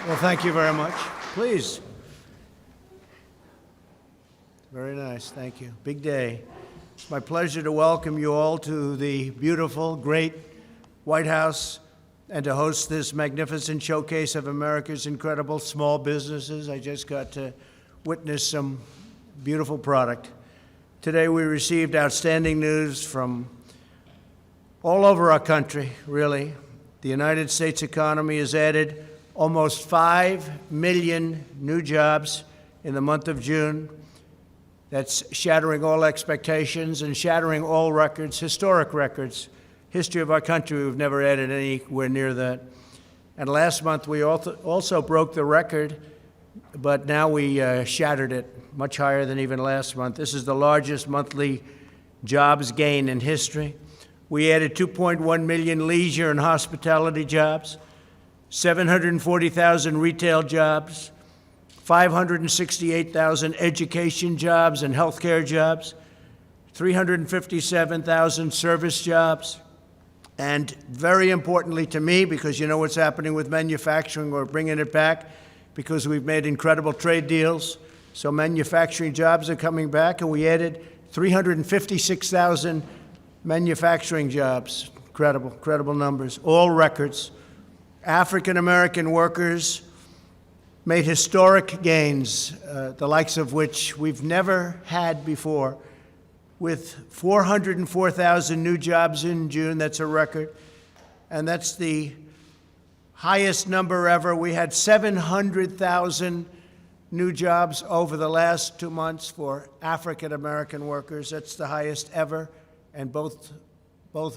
Well, thank you very much. Please. Very nice. Thank you. Big day. It's my pleasure to welcome you all to the beautiful, great White House and to host this magnificent showcase of America's incredible small businesses. I just got to witness some beautiful product. Today we received outstanding news from all over our country, really. The United States economy has added almost 5 million new jobs in the month of June. That's shattering all expectations and shattering all records, historic records. History of our country, we've never added anywhere near that. And last month we also broke the record, but now we shattered it much higher than even last month. This is the largest monthly jobs gain in history. We added 2.1 million leisure and hospitality jobs, 740,000 retail jobs, 568,000 education jobs and healthcare jobs, 357,000 service jobs, and very importantly to me, because you know what's happening with manufacturing, we're bringing it back because we've made incredible trade deals. So manufacturing jobs are coming back, and we added 356,000 manufacturing jobs. Incredible numbers, all records. African-American workers made historic gains, the likes of which we've never had before, with 404,000 new jobs in June. That's a record, and that's the highest number ever. We had 700,000 new jobs over the last 2 months for African-American workers. That's the highest ever, and both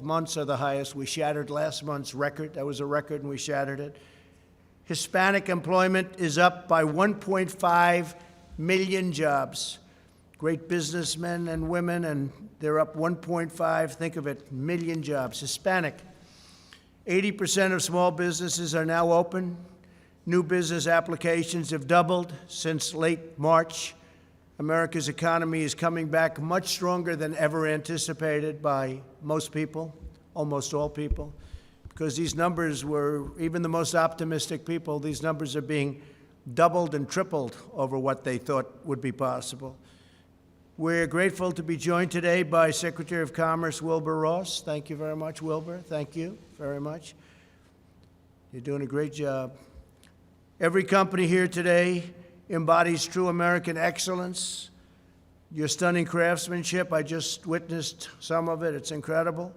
months are the highest. We shattered last month's record. That was a record, and we shattered it. Hispanic employment is up by 1.5 million jobs. Great businessmen and women, and they're up 1.5, think of it, million jobs. Hispanic. 80% of small businesses are now open. New business applications have doubled since late March. America's economy is coming back much stronger than ever anticipated by most people, almost all people, because these numbers were, even the most optimistic people, these numbers are being doubled and tripled over what they thought would be possible. We're grateful to be joined today by Secretary of Commerce Wilbur Ross. Thank you very much, Wilbur. Thank you very much. You're doing a great job. Every company here today embodies true American excellence. Your stunning craftsmanship, I just witnessed some of it. It's incredible.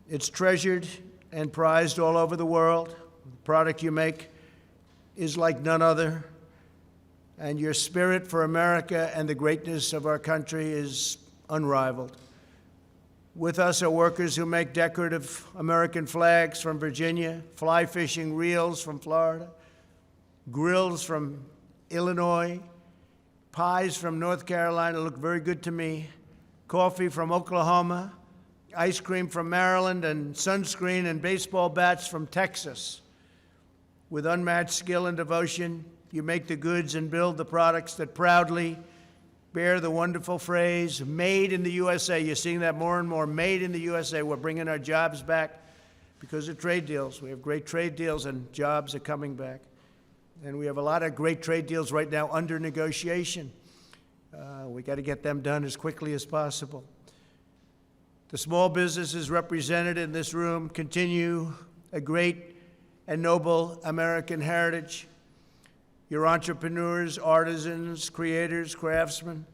It's treasured and prized all over the world. The product you make is like none other. And your spirit for America and the greatness of our country is unrivaled. With us are workers who make decorative American flags from Virginia, fly fishing reels from Florida, grills from Illinois, pies from North Carolina look very good to me, coffee from Oklahoma, ice cream from Maryland, and sunscreen and baseball bats from Texas. With unmatched skill and devotion, you make the goods and build the products that proudly bear the wonderful phrase, made in the USA. You're seeing that more and more, made in the USA. We're bringing our jobs back because of trade deals. We have great trade deals, and jobs are coming back. And we have a lot of great trade deals right now under negotiation. We got to get them done as quickly as possible. The small businesses represented in this room continue a great and noble American heritage. You're entrepreneurs, artisans, creators, craftsmen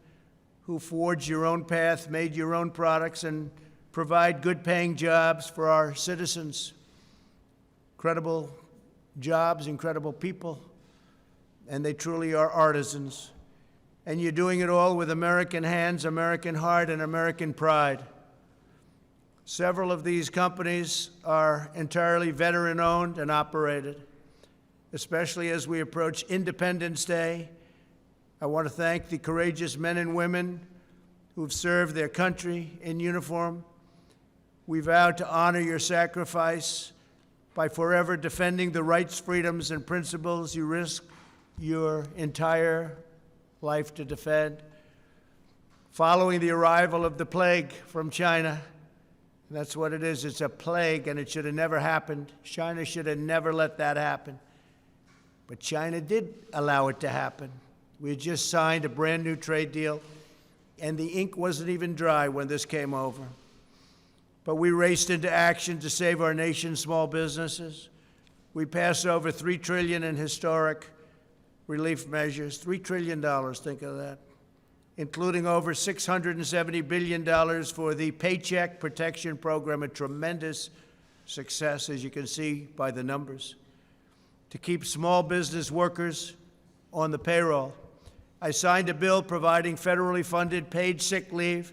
who forged your own path, made your own products, and provide good-paying jobs for our citizens. Incredible jobs, incredible people. And they truly are artisans. And you're doing it all with American hands, American heart, and American pride. Several of these companies are entirely veteran-owned and operated. Especially as we approach Independence Day, I want to thank the courageous men and women who've served their country in uniform. We vow to honor your sacrifice by forever defending the rights, freedoms, and principles you risk your entire life to defend. Following the arrival of the plague from China, that's what it is, it's a plague, and it should have never happened. China should have never let that happen. But China did allow it to happen. We had just signed a brand new trade deal, and the ink wasn't even dry when this came over. But we raced into action to save our nation's small businesses. We passed over $3 trillion in historic relief measures, $3 trillion, think of that, including over $670 billion for the Paycheck Protection Program, a tremendous success, as you can see by the numbers, to keep small business workers on the payroll. I signed a bill providing federally funded paid sick leave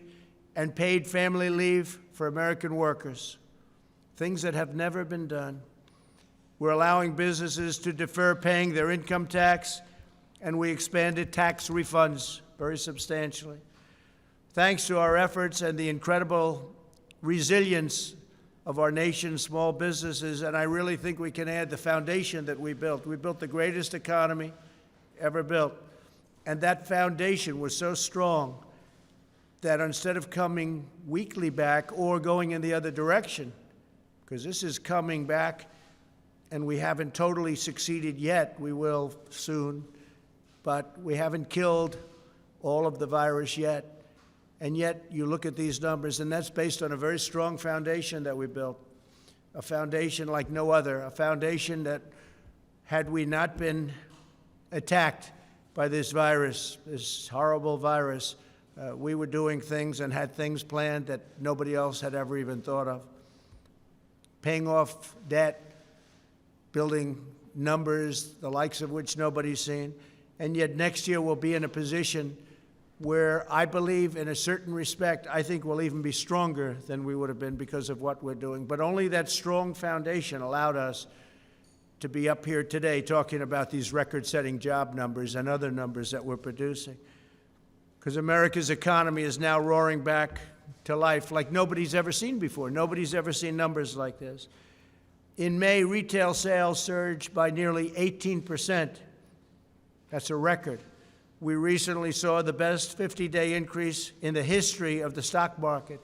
and paid family leave for American workers, things that have never been done. We're allowing businesses to defer paying their income tax, and we expanded tax refunds very substantially. Thanks to our efforts and the incredible resilience of our nation's small businesses, and I really think we can add the foundation that we built. We built the greatest economy ever built, and that foundation was so strong that instead of coming weakly back or going in the other direction, because this is coming back and we haven't totally succeeded yet, we will soon, but we haven't killed all of the virus yet. And yet, you look at these numbers, and that's based on a very strong foundation that we built, a foundation like no other, a foundation that, had we not been attacked by this virus, this horrible virus, we were doing things and had things planned that nobody else had ever even thought of. Paying off debt, building numbers, the likes of which nobody's seen, and yet next year we'll be in a position where I believe, in a certain respect, I think we'll even be stronger than we would have been because of what we're doing. But only that strong foundation allowed us to be up here today talking about these record-setting job numbers and other numbers that we're producing. Because America's economy is now roaring back to life like nobody's ever seen before. Nobody's ever seen numbers like this. In May, retail sales surged by nearly 18%. That's a record. We recently saw the best 50-day increase in the history of the stock market.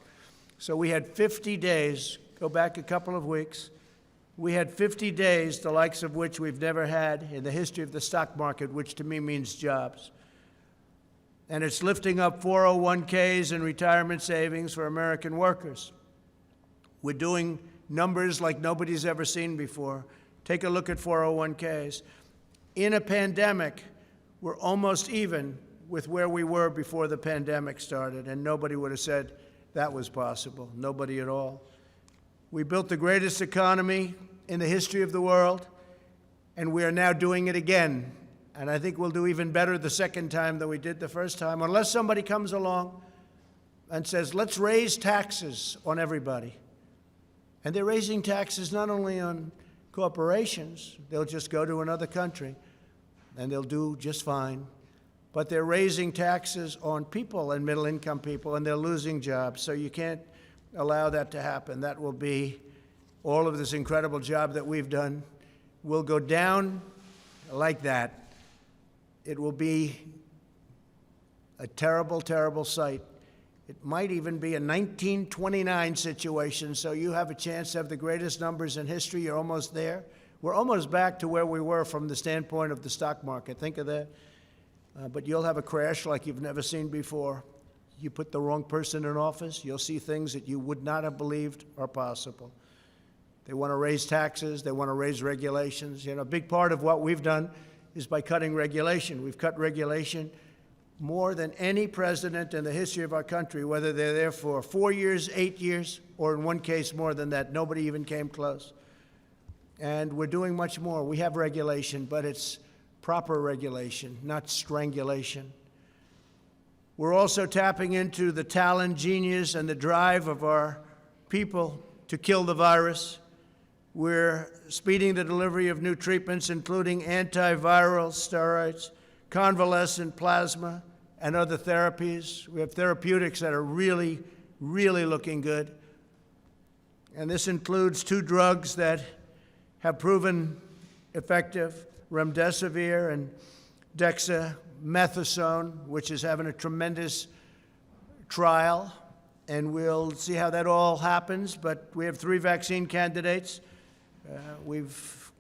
So we had 50 days, go back a couple of weeks, we had 50 days, the likes of which we've never had in the history of the stock market, which to me means jobs. And it's lifting up 401ks and retirement savings for American workers. We're doing numbers like nobody's ever seen before. Take a look at 401ks. In a pandemic, we're almost even with where we were before the pandemic started, and nobody would have said that was possible, nobody at all. We built the greatest economy in the history of the world, and we are now doing it again. And I think we'll do even better the second time than we did the first time, unless somebody comes along and says, let's raise taxes on everybody. And they're raising taxes not only on corporations, they'll just go to another country, and they'll do just fine. But they're raising taxes on people and middle-income people, and they're losing jobs. So you can't allow that to happen. That will be all of this incredible job that we've done will go down like that. It will be a terrible, terrible sight. It might even be a 1929 situation, so you have a chance to have the greatest numbers in history. You're almost there. We're almost back to where we were from the standpoint of the stock market. Think of that. But you'll have a crash like you've never seen before. You put the wrong person in office, you'll see things that you would not have believed are possible. They want to raise taxes. They want to raise regulations. You know, a big part of what we've done is by cutting regulation. We've cut regulation more than any president in the history of our country, whether they're there for 4 years, 8 years, or in one case more than that. Nobody even came close. And we're doing much more. We have regulation, but it's proper regulation, not strangulation. We're also tapping into the talent, genius, and the drive of our people to kill the virus. We're speeding the delivery of new treatments, including antiviral steroids, convalescent plasma, and other therapies. We have therapeutics that are really, really looking good. And this includes 2 drugs that have proven effective, remdesivir and dexamethasone, which is having a tremendous trial. And we'll see how that all happens. But we have 3 vaccine candidates. We've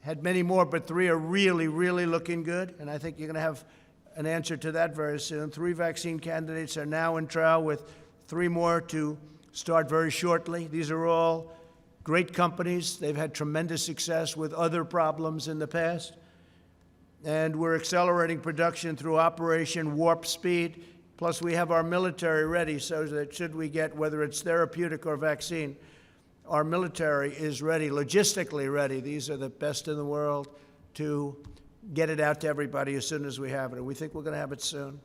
had many more, but 3 are really, really looking good, and I think you're going to have an answer to that very soon. 3 vaccine candidates are now in trial, with 3 more to start very shortly. These are all great companies. They've had tremendous success with other problems in the past. And we're accelerating production through Operation Warp Speed. Plus, we have our military ready so that should we get, whether it's therapeutic or vaccine, our military is ready, logistically ready. These are the best in the world to get it out to everybody as soon as we have it. And we think we're going to have it soon.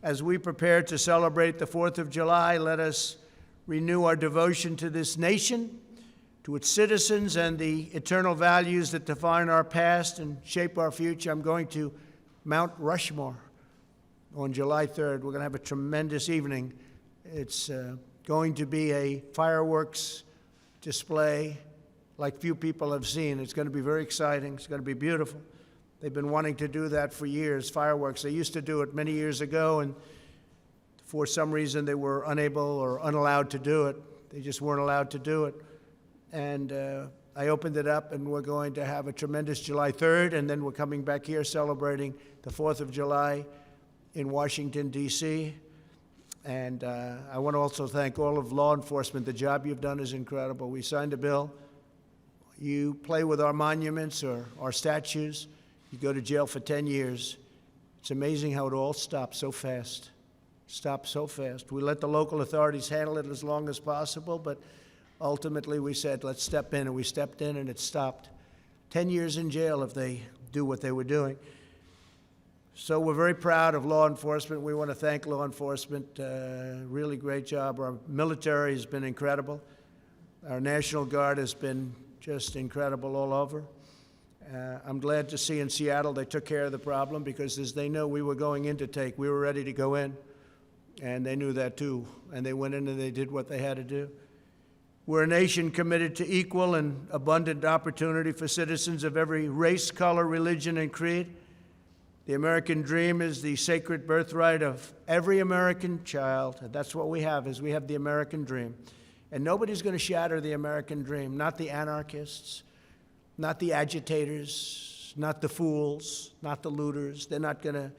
As we prepare to celebrate the 4th of July, let us renew our devotion to this nation, to its citizens, and the eternal values that define our past and shape our future. I'm going to Mount Rushmore on July 3rd. We're going to have a tremendous evening. It's going to be a fireworks display like few people have seen. It's going to be very exciting. It's going to be beautiful. They've been wanting to do that for years, fireworks. They used to do it many years ago, and for some reason they were unable or unallowed to do it. They just weren't allowed to do it. And I opened it up, and we're going to have a tremendous July 3rd, and then we're coming back here celebrating the 4th of July in Washington, D.C. And I want to also thank all of law enforcement. The job you've done is incredible. We signed a bill. You play with our monuments or our statues, you go to jail for 10 years. It's amazing how it all stops so fast. Stops so fast. We let the local authorities handle it as long as possible, but ultimately we said, let's step in, and we stepped in, and it stopped. 10 years in jail if they do what they were doing. So we're very proud of law enforcement. We want to thank law enforcement. Really great job. Our military has been incredible. Our National Guard has been just incredible all over. I'm glad to see in Seattle they took care of the problem, because as they know we were going in to take, we were ready to go in, and they knew that too. And they went in and they did what they had to do. We're a nation committed to equal and abundant opportunity for citizens of every race, color, religion, and creed. The American dream is the sacred birthright of every American child. And that's what we have, is we have the American dream. And nobody's going to shatter the American dream, not the anarchists, not the agitators, not the fools, not the looters. They're not going to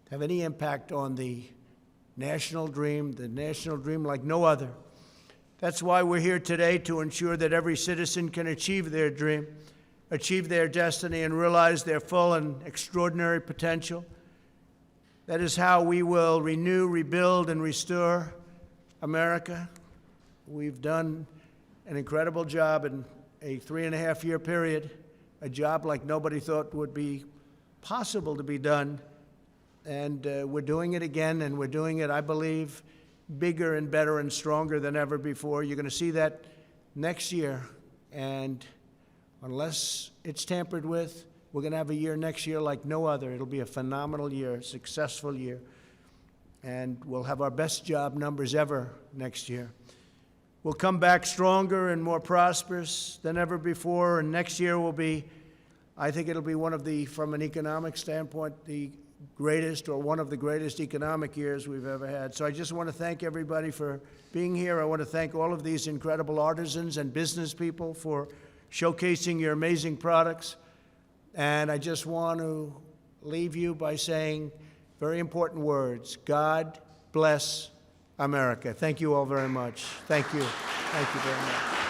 have any impact on the national dream like no other. That's why we're here today, to ensure that every citizen can achieve their dream, achieve their destiny, and realize their full and extraordinary potential. That is how we will renew, rebuild, and restore America. We've done an incredible job in a 3.5-year period, a job like nobody thought would be possible to be done. And we're doing it again, and we're doing it, I believe, bigger and better and stronger than ever before. You're going to see that next year. And unless it's tampered with, we're going to have a year next year like no other. It'll be a phenomenal year, a successful year. And we'll have our best job numbers ever next year. We'll come back stronger and more prosperous than ever before. And next year will be, I think it'll be one of the, from an economic standpoint, the greatest or one of the greatest economic years we've ever had. So I just want to thank everybody for being here. I want to thank all of these incredible artisans and business people for showcasing your amazing products. And I just want to leave you by saying very important words. God bless America. Thank you all very much. Thank you. Thank you very much.